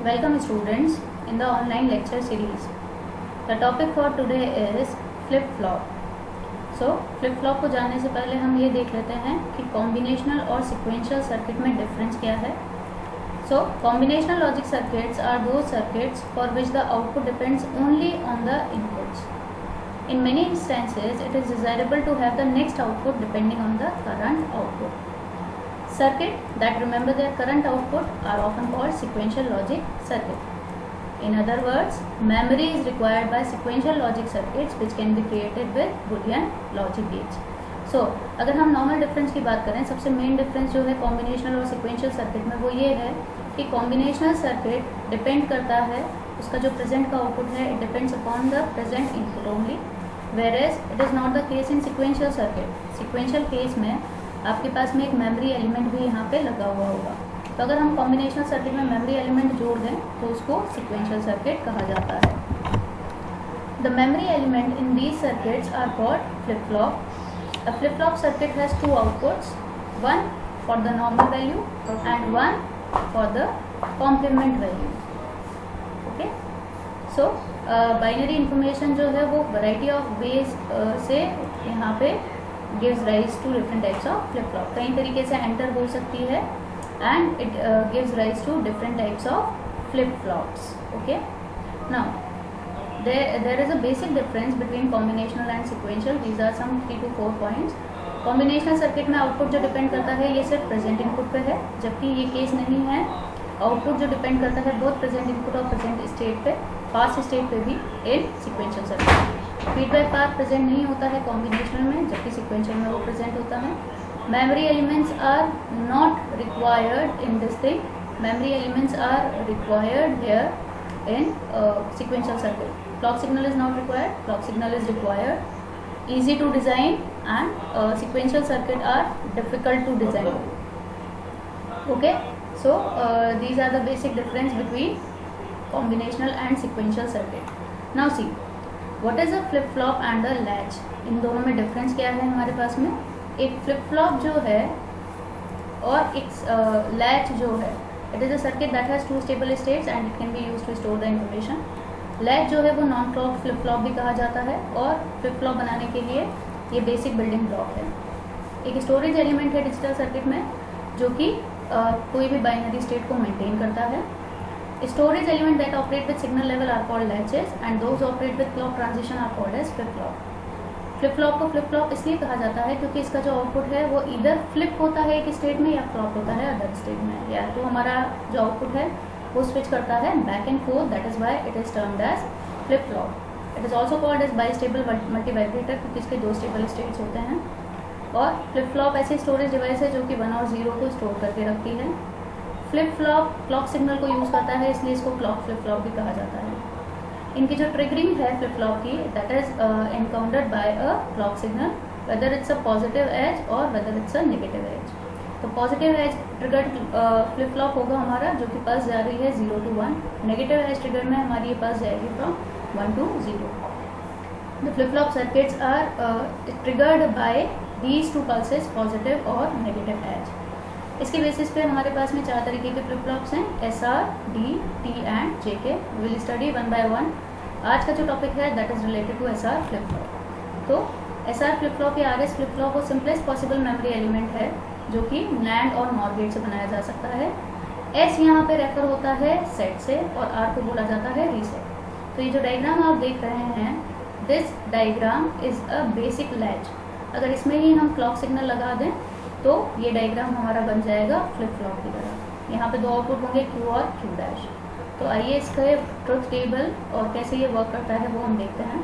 Welcome students in the online lecture series. The topic for today is flip-flop. So flip-flop को जानने से पहले हम ये देख लेते हैं कि कॉम्बिनेशनल और सिक्वेंशियल सर्किट में डिफरेंस क्या है. So combinational logic circuits are those circuits for which the output depends only on the inputs. In many instances, it is desirable to have the next output depending on the current output. Circuits that remember their current output are often called sequential logic circuit. In other words, memory is required by sequential logic circuits which can be created with Boolean logic gates. So, अगर हम normal difference की बात करें, सबसे main difference जो है combinational और sequential circuit में वो ये है कि कॉम्बिनेशनल सर्किट डिपेंड करता है, उसका जो प्रेजेंट का आउटपुट है it depends upon the present input only, whereas it is not the case in sequential circuit. Sequential case में आपके पास में एक मेमोरी एलिमेंट भी यहाँ पे लगा हुआ होगा. तो अगर हम कॉम्बिनेशनल सर्किट में मेमोरी एलिमेंट जोड़ दें तो उसको सिक्वेंशियल सर्किट कहा जाता है. The memory element in these circuits are called flip flop. A flip-flop circuit has two outputs, one for the normal value and one for the complement value. Okay, so binary information जो है वो variety of ways से यहाँ पे gives rise to different types of flip-flop. कई तरीके से enter हो सकती है and it gives rise to different types of flip-flops. Okay, now there is a basic difference between combinational and sequential. These are some 3 to 4 points. Combinational circuit में output जो depend करता है ये सिर्फ प्रेजेंट इनपुट पे है, जबकि ये केस नहीं है. आउटपुट जो डिपेंड करता है बोथ प्रेजेंट इनपुट और प्रेजेंट स्टेट पे, पास्ट स्टेट पे भी in sequential circuit. Feedback path present नहीं होता है कॉम्बिनेशनल में, जबकि सिक्वेंशियल में वो प्रेजेंट होता है. Memory elements are not required in this thing. Memory elements are required here in sequential circuit. Clock signal is not required, clock signal is required, easy to design, and sequential circuit are difficult to design. Okay, so these are the basic difference between combinational and sequential circuit. Now see, what is a flip flop and a latch? इन दोनों में difference क्या है हमारे पास में? एक flip flop जो है और एक latch जो है, it is a circuit that has two stable states and it can be used to store the information. Latch जो है वो नॉन क्लॉक फ्लिप फ्लॉप भी कहा जाता है और फ्लिप फ्लॉप बनाने के लिए ये बेसिक बिल्डिंग ब्लॉक है. एक स्टोरेज एलिमेंट है डिजिटल सर्किट में जो कि कोई भी बाइनरी स्टेट को मेंटेन करता है. Storage element that operate with signal level are called latches and those operate with clock transition are called as flip flop. Flip flop को फ्लिप फ्लॉप इसलिए कहा जाता है क्योंकि इसका जो आउटपुट है वो इधर फ्लिप होता है एक स्टेट में या फ्लॉप होता है अदर स्टेट में, या तो हमारा जो आउटपुट है वो स्विच करता है back and forth. That is why it is termed as flip flop. It is also called as bistable multi vibrator क्योंकि इसके दो स्टेबल स्टेट्स होते हैं. और फ्लिप फ्लॉप ऐसी स्टोरेज डिवाइस है जो कि 1 और 0 को स्टोर करके रखती है. फ्लिप फ्लॉप क्लॉक सिग्नल को यूज़ करता है इसलिए इसको क्लॉक फ्लिप फ्लॉप भी कहा जाता है. इनकी जो ट्रिगरिंग है फ्लिप फ्लॉप की that is encountered by a clock signal, whether it's a positive edge or whether it's a negative edge. तो positive edge triggered flip flop होगा हमारा जो कि पल्स जा रही है 0 to 1. नेगेटिव एज ट्रिगर में हमारी ये पल्स जाएगी from 1 to 0. The flip flop circuits are triggered by these two pulses, positive और नेगेटिव एज. इसके बेसिस पे हमारे पास में 4 तरीके के फ्लिप फ्लॉप्स हैं, SR, D, T and JK. Will study 1 by 1. आज का जो टॉपिक है that is related to SR flip flop. तो SR फ्लिप फ्लॉप या RS फ्लिप फ्लॉप वो सिंपलेस्ट पॉसिबल मेमोरी एलिमेंट है जो कि NAND और NOR गेट से बनाया जा सकता है. S यहाँ पे रेफर होता है सेट से और R को बोला जाता है रीसेट. तो ये जो डायग्राम आप देख रहे हैं, this diagram is a basic latch. अगर इसमें ही हम क्लॉक सिग्नल लगा दें तो ये डायग्राम हमारा बन जाएगा फ्लिप फ्लॉप की तरह. यहाँ पे दो आउटपुट होंगे Q और Q डैश. तो आइए इसका ट्रुथ टेबल और कैसे ये वर्क करता है वो हम देखते हैं.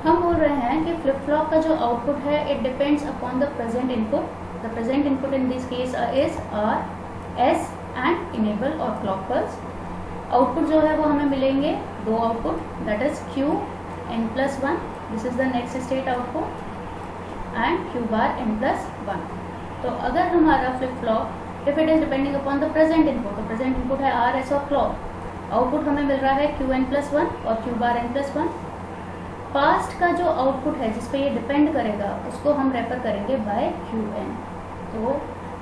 हम बोल रहे हैं कि फ्लिप फ्लॉप का जो आउटपुट है it depends upon the present input. The present input in this case is R, S and enable और क्लॉक पल्स. आउटपुट जो है वो हमें मिलेंगे दो output that is Q n+1. This is the next state output and Q bar n+1. तो अगर हमारा flip flop if it is depending upon the present input, तो प्रेजेंट इनपुट है R, S और क्लॉक. आउटपुट हमें मिल रहा है Q n+1 और Q bar n+1. पास्ट का जो आउटपुट है जिस पे ये डिपेंड करेगा उसको हम रेफर करेंगे बाय Qn. तो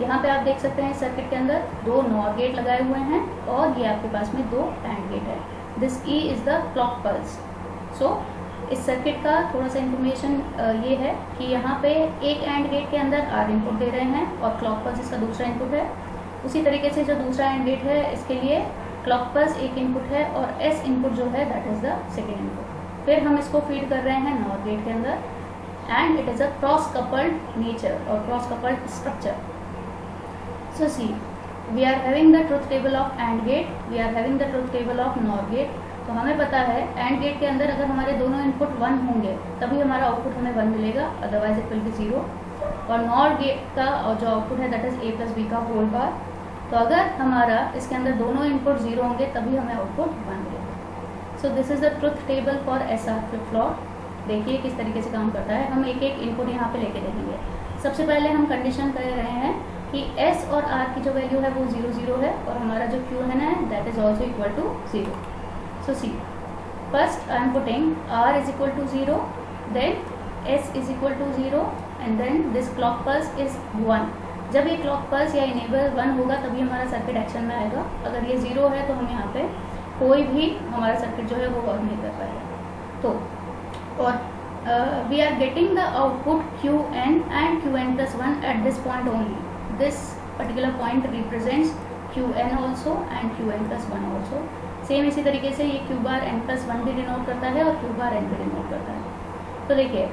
यहाँ पे आप देख सकते हैं सर्किट के अंदर 2 नॉर गेट लगाए हुए हैं और ये आपके पास में 2 एंड गेट है। This E is the clock pulse. So इस सर्किट का थोड़ा सा इन्फॉर्मेशन ये है कि यहाँ पे एक एंड गेट के अंदर R इनपुट दे रहे हैं और क्लॉक पल्स इसका दूसरा इनपुट है। उसी तरीके से जो दूसरा एंड गेट है इसके लिए क्लॉक पल्स एक इनपुट है और S इनपुट जो है that is the second input. फिर हम इसको फीड कर रहे हैं नॉर गेट के अंदर and it is a cross coupled nature or cross coupled structure. So see we are having the truth table of AND gate, we are having the truth table of NOR gate. तो हमें पता है and gate के अंदर अगर हमारे दोनों input 1 होंगे तभी हमारा आउटपुट हमें 1 मिलेगा, अदरवाइज इट विल बी 0। और नॉर गेट का जो आउटपुट है that is a plus B का होल बार। तो अगर हमारा इसके अंदर दोनों इनपुट 0 होंगे तभी हमें आउटपुट 1 मिलेगा। सो this is the truth table for SR flip flop. देखिए किस तरीके से काम करता है। हम एक एक इनपुट यहाँ पे लेके देखेंगे। सबसे पहले हम कंडीशन कर रहे हैं कि S और R की जो वैल्यू है वो 0 0 है और हमारा जो Q है ना that is also equal to 0। So see, first I am putting R is equal to 0, then S is equal to 0 and then this clock pulse is 1। जब ये clock pulse या enable 1 होगा तभी हमारा सर्किट एक्शन में आएगा। अगर ये 0 है तो हम यहाँ पे कोई भी हमारा सर्किट जो है वो वर्क नहीं कर पाएगा। तो और we are getting the output Qn and Qn plus 1 at this point only. This particular point represents Qn also and Qn plus 1 also। Same इसी तरीके से ये Q बार n प्लस 1 भी डिनोट करता है और Q बार n भी डिनोट करता है। तो देखिए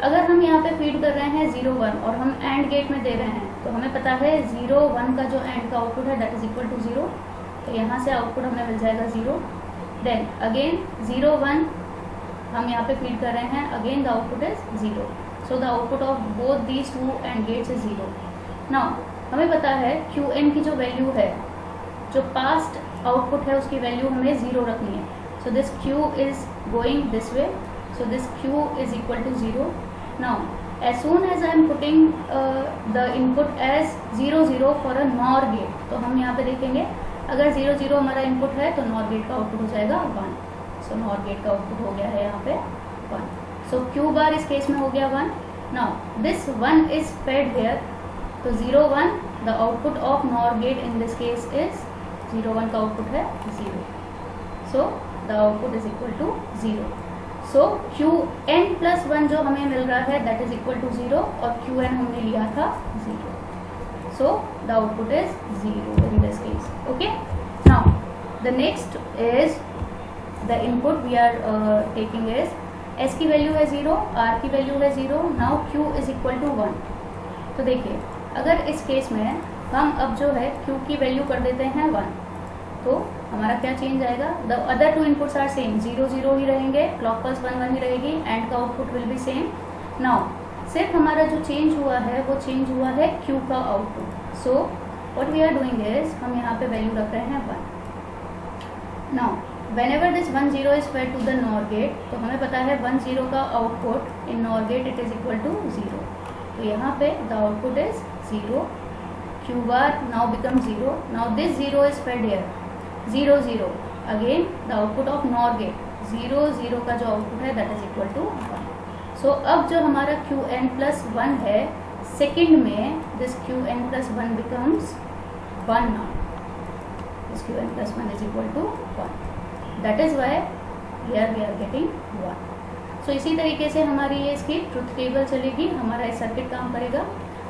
अगर हम यहाँ पे फीड कर रहे हैं 0 1 और हम एंड गेट में दे रहे हैं तो हमें पता है 0 1 का जो एंड का आउटपुट है दैट इज इक्वल टू 0। तो यहाँ से आउटपुट हमें मिल जाएगा 0। देन अगेन 0 1 हम यहाँ पे फीड कर रहे हैं, again the output is 0। So the output of both these 2 and gates is 0। Now हमें पता है Qn की जो वैल्यू है, जो पास्ट आउटपुट है उसकी वैल्यू हमें 0 रखनी है। So this Q is going this way, so this Q is equal to 0। Now as soon as I am putting the input as 0 0 for a NOR gate, तो हम यहाँ पे देखेंगे अगर 0 0 हमारा इनपुट है तो नॉर गेट का आउटपुट हो जाएगा 1। सो नॉर गेट का आउटपुट हो गया है यहाँ पे 1। सो Q बार इस केस में हो गया 1। Now this 1 is fed here, तो 0 1 the output of NOR gate in this case is 0 1 का आउटपुट है 0। So the output is equal to 0। सो Qn प्लस 1 जो हमें मिल रहा है दैट इज इक्वल टू 0 और Qn हमने लिया था 0। So the output is 0 in this case. Okay, now the next is the input we are taking is S की वैल्यू है 0, R की वैल्यू है 0। Now Q is equal to 1। तो देखिए अगर इस केस में हम अब जो है Q की वैल्यू कर देते हैं 1, तो हमारा क्या चेंज आएगा, the other 2 inputs are same, 0 0 ही रहेंगे, क्लॉक पल्स 1 1 ही रहेगी, एंड का output will be same. Now सिर्फ हमारा जो चेंज हुआ है वो चेंज हुआ है Q का output. So what we are doing is हम यहाँ पे वैल्यू रख रहे हैं 1। Now whenever this 1 0 is fed to the NOR gate, तो हमें पता है 1 0 का output in NOR gate it is equal to 0। तो यहाँ पे the output is 0, Q bar now becomes 0। now this 0 is fed here 0 0, again the output of NOR gate 0 0 का जो आउटपुट है that is equal to 1। so अब जो हमारा Qn plus 1 है सेकेंड में this Qn plus 1 becomes 1 now, this Qn plus 1 is equal to 1। That is why here we are getting 1। so इसी तरीके से हमारी ये इसकी ट्रुथ टेबल चलेगी, हमारा ये सर्किट काम करेगा।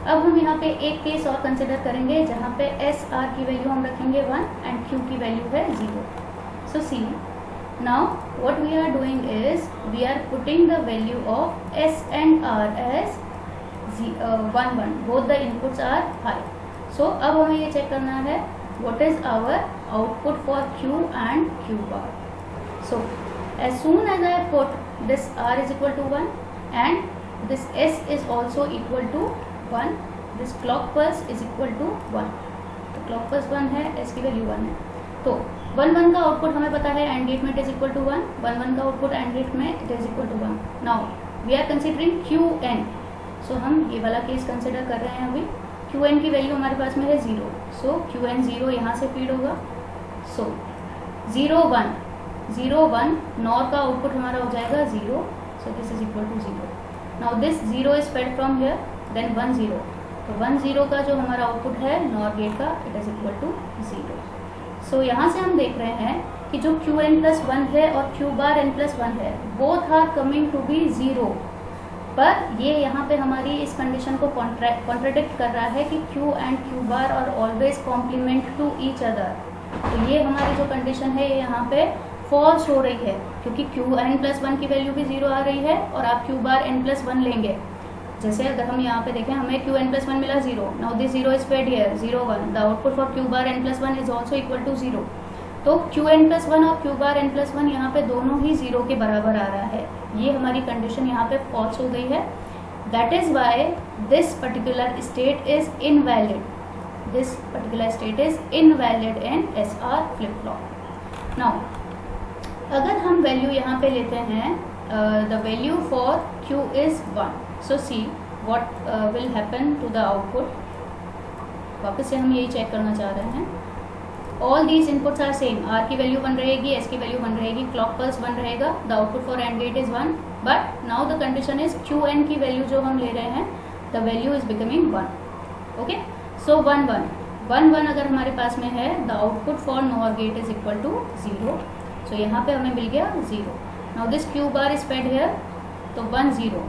अब हम यहाँ पे एक केस और कंसिडर करेंगे जहाँ पे एस आर की वैल्यू हम रखेंगे 1 एंड क्यू की वैल्यू है 0। So see now what we are doing is we are putting the value of S and R as 1 1, both the inputs are high. So अब हमें ये चेक करना है what is our output for Q and Q bar। so as soon as I put this R is equal to 1 and this S is also equal to 1, this clock pulse is equal to 1। तो clock pulse 1 है, S की value 1 है, तो 1 1 का output हमें पता है and gate में it is equal to 1, 1 1 का आउटपुट एंड गेट में it is equal to 1। now we are considering Qn, so हम ये वाला केस कंसिडर कर रहे हैं अभी। Qn की वैल्यू हमारे पास में है 0, सो Qn 0 यहाँ से फीड होगा। सो 0 1 0 1 नॉर का आउटपुट हमारा हो जाएगा 0, so this is equal to 0। Now this 0 is fed from here, then 1 0, तो 1 0 का जो हमारा आउटपुट है नॉर गेट का, it is equal to 0। So यहाँ से हम देख रहे हैं कि जो Qn+1 है और Q⁴n+1 है, both are coming to be 0, पर ये यहाँ पे हमारी इस कंडीशन को कॉन्ट्राडिक्ट कर रहा है कि Q and Q bar are always complement to each other. तो ये हमारी जो कंडीशन है ये यहाँ पे फॉल्स हो रही है, क्योंकि Qn+1 की वैल्यू भी 0 आ रही है और आप Q⁴n+1 लेंगे। जैसे अगर हम यहाँ पे देखें, हमें Qn+1 मिला 0, now this 0 is fed here 0 1, the output for Q⁴n+1 is also equal to 0। तो Qn+1 और Q⁴n+1 यहाँ पे दोनों ही 0 के बराबर आ रहा है। ये हमारी कंडीशन यहाँ पे फॉल्स हो गई है। That is why this particular state is invalid, this particular state is invalid in SR flip flop. नाउ अगर हम वैल्यू यहाँ पे लेते हैं, the value for Q is 1, so see what will happen to the output. वापस से हम यही चेक करना चाह रहे हैं। All these inputs are same, R की वैल्यू 1 रहेगी, S की वैल्यू 1 रहेगी, क्लॉक पल्स 1 रहेगा, the output for AND gate is 1, but now the condition is Qn की वैल्यू जो हम ले रहे हैं, the value is becoming 1। Okay, so 1 1 1 1 अगर हमारे पास में है, the output for NOR gate is equal to 0। So यहाँ पे हमें मिल गया 0। Now this Q bar is fed here, तो 1 0।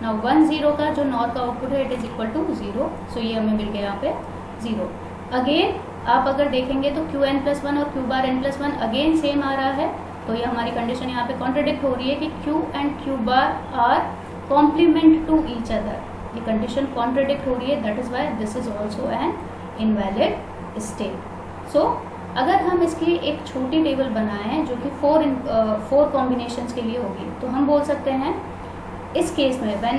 नाउ 1 0 का जो NOR का आउटपुट है, इट इज इक्वल टू 0। सो ये हमें मिल गया यहाँ पे 0। अगेन आप अगर देखेंगे तो Qn+1 और Q⁴n+1 अगेन सेम आ रहा है, तो ये हमारी कंडीशन यहाँ पे कॉन्ट्रडिक्ट हो रही है कि Q and Q are complement to each other. ये कंडीशन कॉन्ट्रडिक्ट हो रही है, that is why this is also an invalid state. So अगर हम इसकी एक छोटी टेबल बनाएं जो कि 4 कॉम्बिनेशंस के लिए होगी, तो हम बोल सकते हैं इस केस में when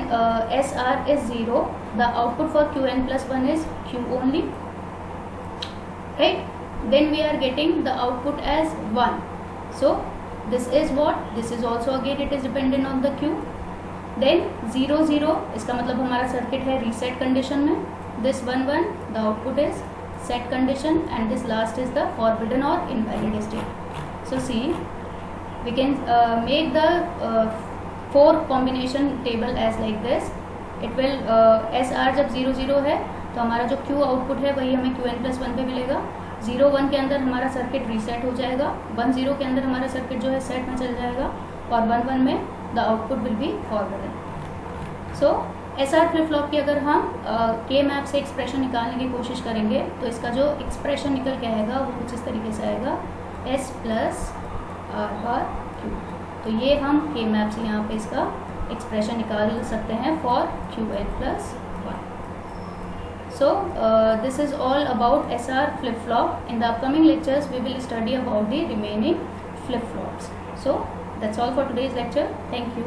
SR is 0, the output for Qn+1 is Q only, right? Then we are getting the output as 1. So this is what? This is also again it is dependent on the Q. Then 0 0, इसका मतलब हमारा circuit है reset condition में। This 1 1, the output is set condition, and this last is the forbidden or invalid state. So see, we can make the 4 combination table as like this. It will SR जब 0 0 है, तो हमारा जो Q output है वही हमें Qn+1 पे मिलेगा। 0 1 के अंदर हमारा सर्किट रीसेट हो जाएगा, 1 0 के अंदर हमारा सर्किट जो है सेट में चल जाएगा, और 1 1 में the output will be forbidden. So SR flip flop की अगर हम K मैप से एक्सप्रेशन निकालने की कोशिश करेंगे, तो इसका जो एक्सप्रेशन निकल के आएगा वो कुछ इस तरीके से आएगा, S + R Q। तो ये हम K मैप से यहाँ पे इसका एक्सप्रेशन निकाल सकते हैं for Qn+1। So this is all about SR flip-flop. In the upcoming lectures, we will study about the remaining flip-flops. So that's all for today's lecture. Thank you.